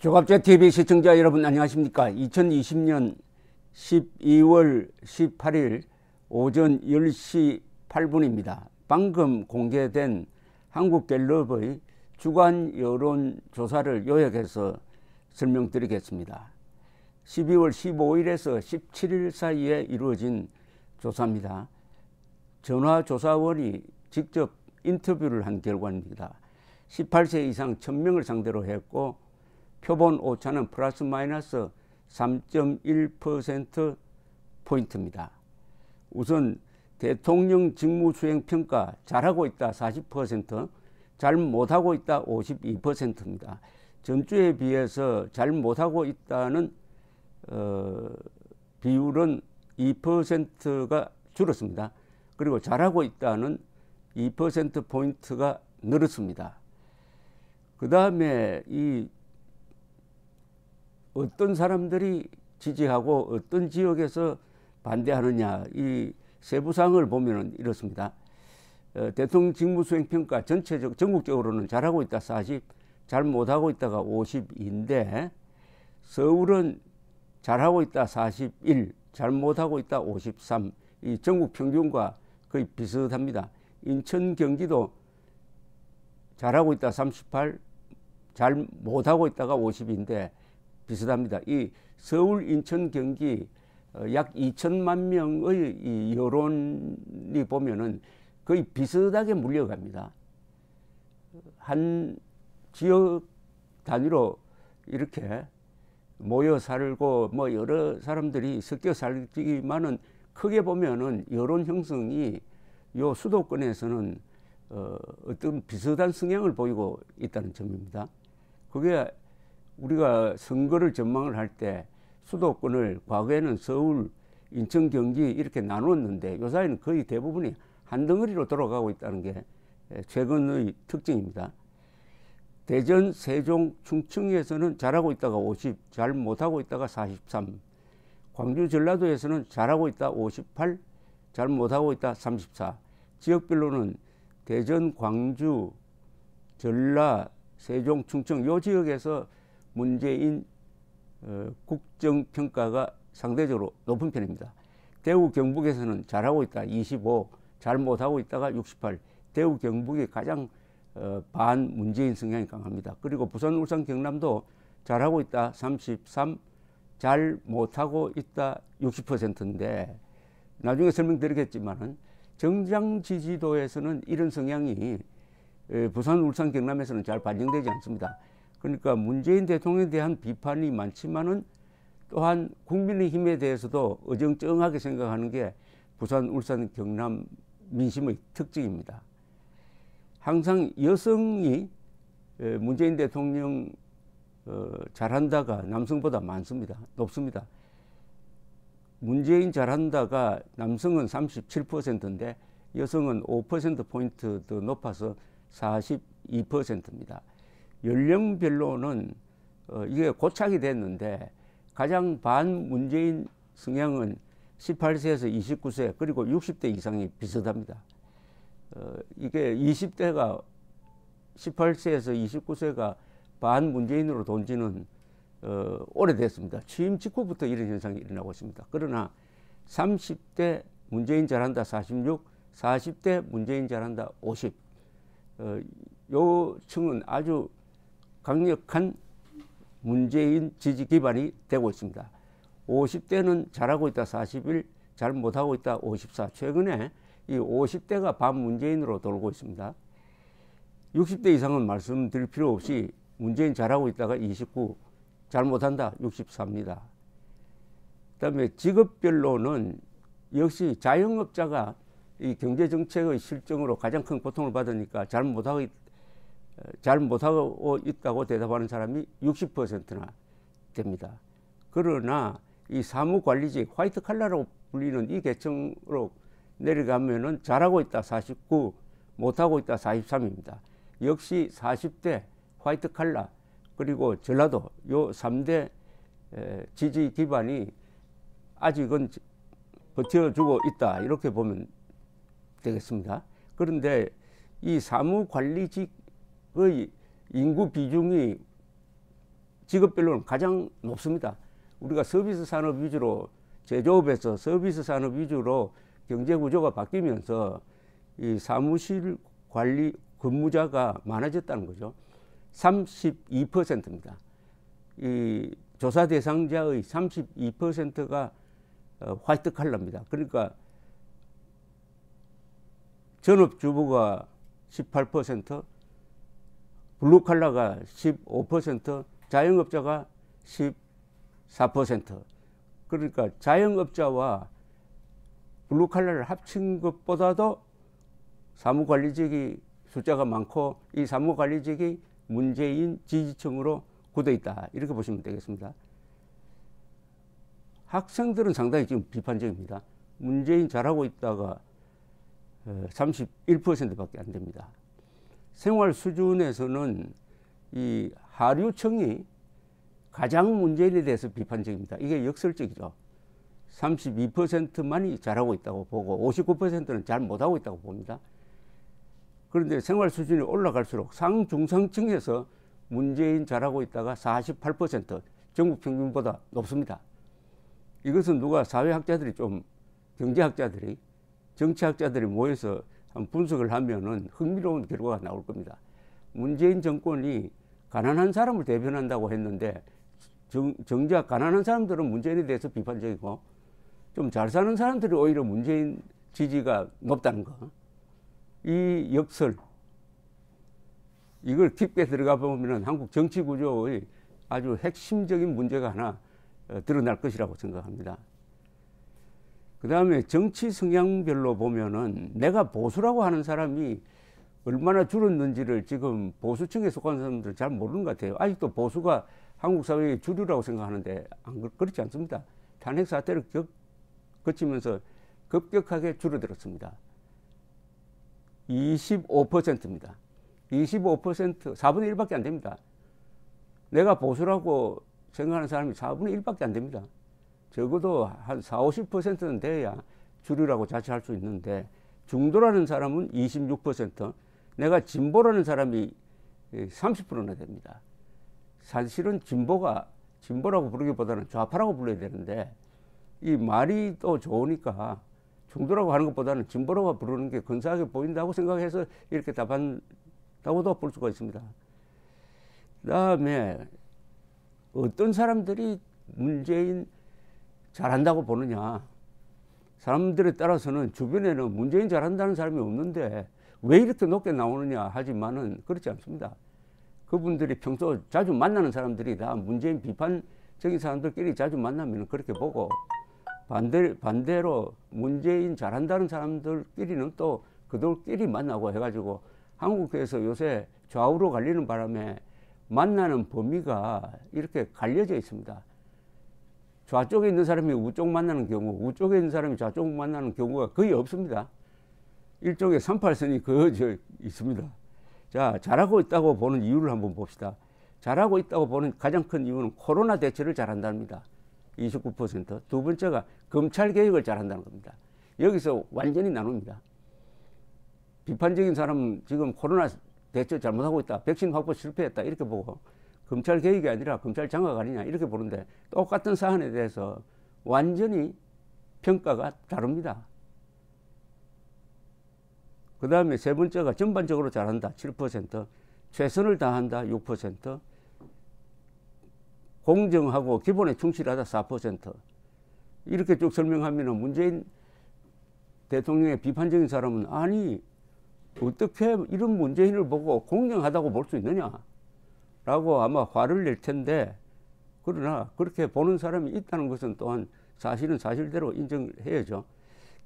조갑제TV 시청자 여러분 안녕하십니까. 2020년 12월 18일 오전 10시 8분입니다. 방금 공개된 한국갤럽의 주간 여론조사를 요약해서 설명드리겠습니다. 12월 15일에서 17일 사이에 이루어진 조사입니다. 전화조사원이 직접 인터뷰를 한 결과입니다. 18세 이상 1000명을 상대로 했고 표본 오차는 플러스 마이너스 3.1% 포인트입니다. 우선 대통령 직무수행 평가 잘하고 있다 40%, 잘 못하고 있다 52%입니다. 전주에 비해서 잘 못하고 있다는 비율은 2%가 줄었습니다. 그리고 잘하고 있다는 2%포인트가 늘었습니다. 그 다음에 이 어떤 사람들이 지지하고 어떤 지역에서 반대하느냐, 이 세부사항을 보면 이렇습니다. 대통령 직무수행 평가 전국적으로는 잘하고 있다 40, 잘 못하고 있다가 52인데 서울은 잘하고 있다 41, 잘 못하고 있다 53, 이 전국 평균과 거의 비슷합니다. 인천, 경기도 잘하고 있다 38, 잘 못하고 있다가 50인데 비슷합니다. 이 서울, 인천, 경기 약 2천만 명의 이 여론이 보면은 거의 비슷하게 물려갑니다. 한 지역 단위로 이렇게 모여 살고 뭐 여러 사람들이 섞여 살지만은 크게 보면은 여론 형성이 요 수도권에서는 어떤 비슷한 성향을 보이고 있다는 점입니다. 그게 우리가 선거를 전망을 할 때 수도권을 과거에는 서울, 인천, 경기 이렇게 나누었는데 요사이는 거의 대부분이 한 덩어리로 돌아가고 있다는 게 최근의 특징입니다. 대전, 세종, 충청에서는 잘하고 있다가 50, 잘 못하고 있다가 43, 광주, 전라도에서는 잘하고 있다 58, 잘 못하고 있다 34, 지역별로는 대전, 광주, 전라, 세종, 충청 요 지역에서 문재인 국정평가가 상대적으로 높은 편입니다. 대구, 경북에서는 잘하고 있다 25, 잘 못하고 있다가 68, 대구, 경북이 가장 반 문재인 성향이 강합니다. 그리고 부산, 울산, 경남도 잘하고 있다 33, 잘 못하고 있다 60%인데 나중에 설명드리겠지만 정당 지지도에서는 이런 성향이 부산, 울산, 경남에서는 잘 반영되지 않습니다. 그러니까 문재인 대통령에 대한 비판이 많지만은 또한 국민의힘에 대해서도 어정쩡하게 생각하는 게 부산, 울산, 경남 민심의 특징입니다. 항상 여성이 문재인 대통령 잘한다가 남성보다 많습니다. 높습니다. 문재인 잘한다가 남성은 37%인데 여성은 5%포인트 더 높아서 42%입니다. 연령별로는 이게 고착이 됐는데 가장 반 문재인 성향은 18세에서 29세 그리고 60대 이상이 비슷합니다. 이게 20대가 18세에서 29세가 반 문재인으로 돈 지는 오래됐습니다. 취임 직후부터 이런 현상이 일어나고 있습니다. 그러나 30대 문재인 잘한다 46, 40대 문재인 잘한다 50, 요 층은 아주 강력한 문재인 지지 기반이 되고 있습니다. 50대는 잘하고 있다 41, 잘 못하고 있다 54, 최근에 이 50대가 반 문재인으로 돌고 있습니다. 60대 이상은 말씀드릴 필요 없이 문재인 잘하고 있다가 29, 잘 못한다 64입니다. 그 다음에 직업별로는 역시 자영업자가 이 경제정책의 실정으로 가장 큰 고통을 받으니까 잘 못하고 있다고 대답하는 사람이 60%나 됩니다. 그러나 이 사무관리직 화이트 칼라로 불리는 이 계층으로 내려가면은 잘하고 있다 49, 못하고 있다 43입니다. 역시 40대 화이트 칼라 그리고 전라도 요 3대 지지 기반이 아직은 버텨주고 있다 이렇게 보면 되겠습니다. 그런데 이 사무관리직의 인구 비중이 직업별로는 가장 높습니다. 우리가 서비스 산업 위주로 제조업에서 서비스 산업 위주로 경제 구조가 바뀌면서 이 사무실 관리 근무자가 많아졌다는 거죠. 32%입니다. 이 조사 대상자의 32%가 화이트 칼라입니다. 그러니까 전업주부가 18%, 블루 칼라가 15%, 자영업자가 14%. 그러니까 자영업자와 블루 칼라를 합친 것보다도 사무관리직이 숫자가 많고 이 사무관리직이 문재인 지지층으로 굳어 있다. 이렇게 보시면 되겠습니다. 학생들은 상당히 지금 비판적입니다. 문재인 잘하고 있다가 31%밖에 안 됩니다. 생활 수준에서는 이 하류층이 가장 문재인에 대해서 비판적입니다. 이게 역설적이죠. 32%만이 잘하고 있다고 보고 59%는 잘 못하고 있다고 봅니다. 그런데 생활 수준이 올라갈수록 상중상층에서 문재인 잘하고 있다가 48%, 전국 평균보다 높습니다. 이것은 누가 사회학자들이 좀 경제학자들이 정치학자들이 모여서 한 분석을 하면은 흥미로운 결과가 나올 겁니다. 문재인 정권이 가난한 사람을 대변한다고 했는데 정작 가난한 사람들은 문재인에 대해서 비판적이고 좀 잘 사는 사람들이 오히려 문재인 지지가 높다는 거. 이 역설, 이걸 깊게 들어가 보면 한국 정치 구조의 아주 핵심적인 문제가 하나 드러날 것이라고 생각합니다. 그 다음에 정치 성향별로 보면은 내가 보수라고 하는 사람이 얼마나 줄었는지를 지금 보수층에 속한 사람들 잘 모르는 것 같아요. 아직도 보수가 한국 사회의 주류라고 생각하는데 그렇지 않습니다. 탄핵 사태를 거치면서 급격하게 줄어들었습니다. 25%입니다. 25%, 4분의 1밖에 안 됩니다. 내가 보수라고 생각하는 사람이 4분의 1밖에 안 됩니다. 적어도 한 40, 50%는 돼야 주류라고 자처할 수 있는데 중도라는 사람은 26%, 내가 진보라는 사람이 30%나 됩니다. 사실은 진보라고 부르기보다는 좌파라고 불러야 되는데 이 말이 또 좋으니까 중도라고 하는 것보다는 진보라고 부르는 게 근사하게 보인다고 생각해서 이렇게 답한다고도 볼 수가 있습니다. 그 다음에 어떤 사람들이 문재인 잘한다고 보느냐. 사람들에 따라서는 주변에는 문재인 잘한다는 사람이 없는데 왜 이렇게 높게 나오느냐 하지만은 그렇지 않습니다. 그분들이 평소 자주 만나는 사람들이 다 문재인 비판적인 사람들끼리 자주 만나면 그렇게 보고 반대로 문재인 잘한다는 사람들끼리는 또 그들끼리 만나고 해가지고 한국에서 요새 좌우로 갈리는 바람에 만나는 범위가 이렇게 갈려져 있습니다. 좌쪽에 있는 사람이 우쪽 만나는 경우, 우쪽에 있는 사람이 좌쪽 만나는 경우가 거의 없습니다. 일종의 38선이 그어져 있습니다. 자, 잘하고 있다고 보는 이유를 한번 봅시다. 잘하고 있다고 보는 가장 큰 이유는 코로나 대처를 잘한답니다. 29%. 두 번째가 검찰 개혁을 잘한다는 겁니다. 여기서 완전히 나눕니다. 비판적인 사람은 지금 코로나 대처 잘못하고 있다. 백신 확보 실패했다. 이렇게 보고 검찰 개혁이 아니라 검찰 장악 아니냐 이렇게 보는데 똑같은 사안에 대해서 완전히 평가가 다릅니다. 그 다음에 세 번째가 전반적으로 잘한다. 7%. 최선을 다한다. 6%. 공정하고 기본에 충실하다. 4%. 이렇게 쭉 설명하면 문재인 대통령의 비판적인 사람은 아니 어떻게 이런 문재인을 보고 공정하다고 볼 수 있느냐 라고 아마 화를 낼 텐데 그러나 그렇게 보는 사람이 있다는 것은 또한 사실은 사실대로 인정해야죠.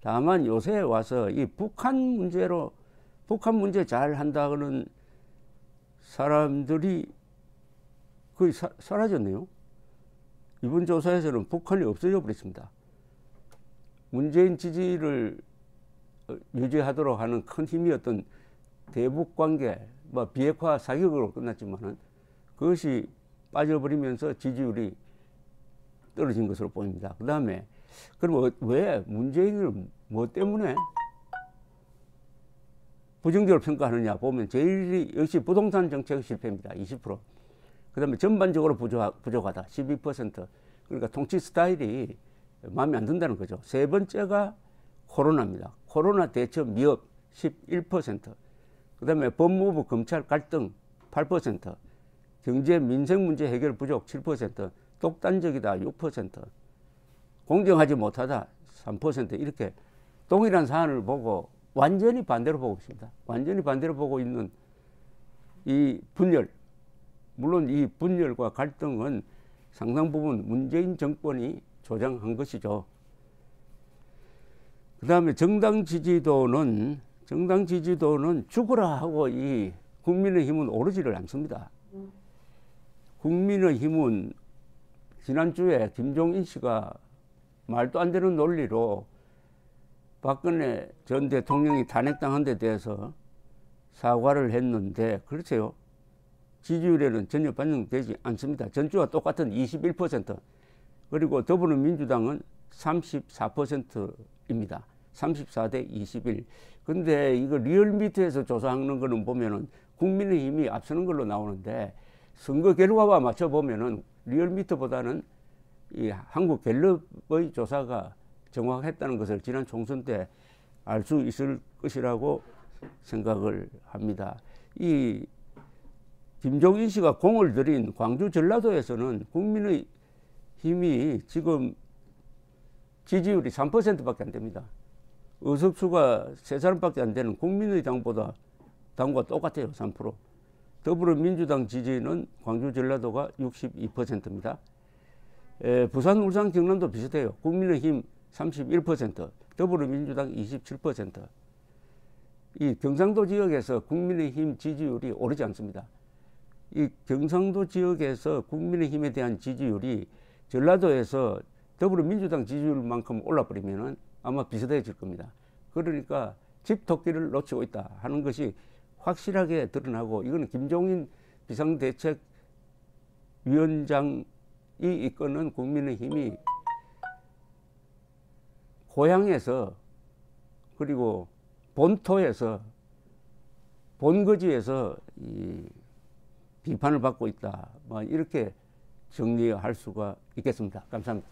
다만 요새 와서 이 북한 문제 잘 한다는 사람들이 거의 사라졌네요. 이번 조사에서는 북한이 없어져 버렸습니다. 문재인 지지를 유지하도록 하는 큰 힘이었던 대북 관계, 비핵화 사격으로 끝났지만은 그것이 빠져버리면서 지지율이 떨어진 것으로 보입니다. 그 다음에 그럼 왜 문재인을 뭐 때문에 부정적으로 평가하느냐 보면 제일이 역시 부동산 정책 실패입니다. 20%. 그 그다음에 전반적으로 부족하다 12%. 그러니까 통치 스타일이 마음에 안 든다는 거죠. 세 번째가 코로나입니다. 코로나 대처 미흡 11%. 그다음에 법무부 검찰 갈등 8%. 경제 민생 문제 해결 부족 7%. 독단적이다 6%. 공정하지 못하다 3%. 이렇게 동일한 사안을 보고 완전히 반대로 보고 있습니다. 완전히 반대로 보고 있는 이 분열, 물론 이 분열과 갈등은 상당 부분 문재인 정권이 조장한 것이죠. 그 다음에 정당 지지도는 죽으라 하고 이 국민의힘은 오르지를 않습니다. 국민의힘은 지난주에 김종인 씨가 말도 안 되는 논리로 박근혜 전 대통령이 탄핵당한 데 대해서 사과를 했는데, 그렇죠. 지지율에는 전혀 반영되지 않습니다. 전주와 똑같은 21%. 그리고 더불어민주당은 34%입니다. 34대 21. 근데 이거 리얼미터에서 조사하는 거는 보면은 국민의힘이 앞서는 걸로 나오는데, 선거 결과와 맞춰보면은 리얼미터보다는 이 한국갤럽의 조사가 정확했다는 것을 지난 총선 때 알 수 있을 것이라고 생각을 합니다. 이 김종인 씨가 공을 들인 광주 전라도에서는 국민의힘이 지금 지지율이 3%밖에 안 됩니다. 의석수가 3사람밖에 안 되는 국민의당과 똑같아요. 3%. 더불어민주당 지지는 광주 전라도가 62%입니다. 부산, 울산, 경남도 비슷해요. 국민의힘 31%, 더불어민주당 27%. 이 경상도 지역에서 국민의힘 지지율이 오르지 않습니다. 이 경상도 지역에서 국민의힘에 대한 지지율이 전라도에서 더불어민주당 지지율만큼 올라버리면은 아마 비슷해질 겁니다. 그러니까 집토끼를 놓치고 있다 하는 것이 확실하게 드러나고, 이거는 김종인 비상대책위원장이 이끄는 국민의힘이 고향에서, 그리고 본토에서, 본거지에서 이 비판을 받고 있다, 뭐 이렇게 정리할 수가 있겠습니다. 감사합니다.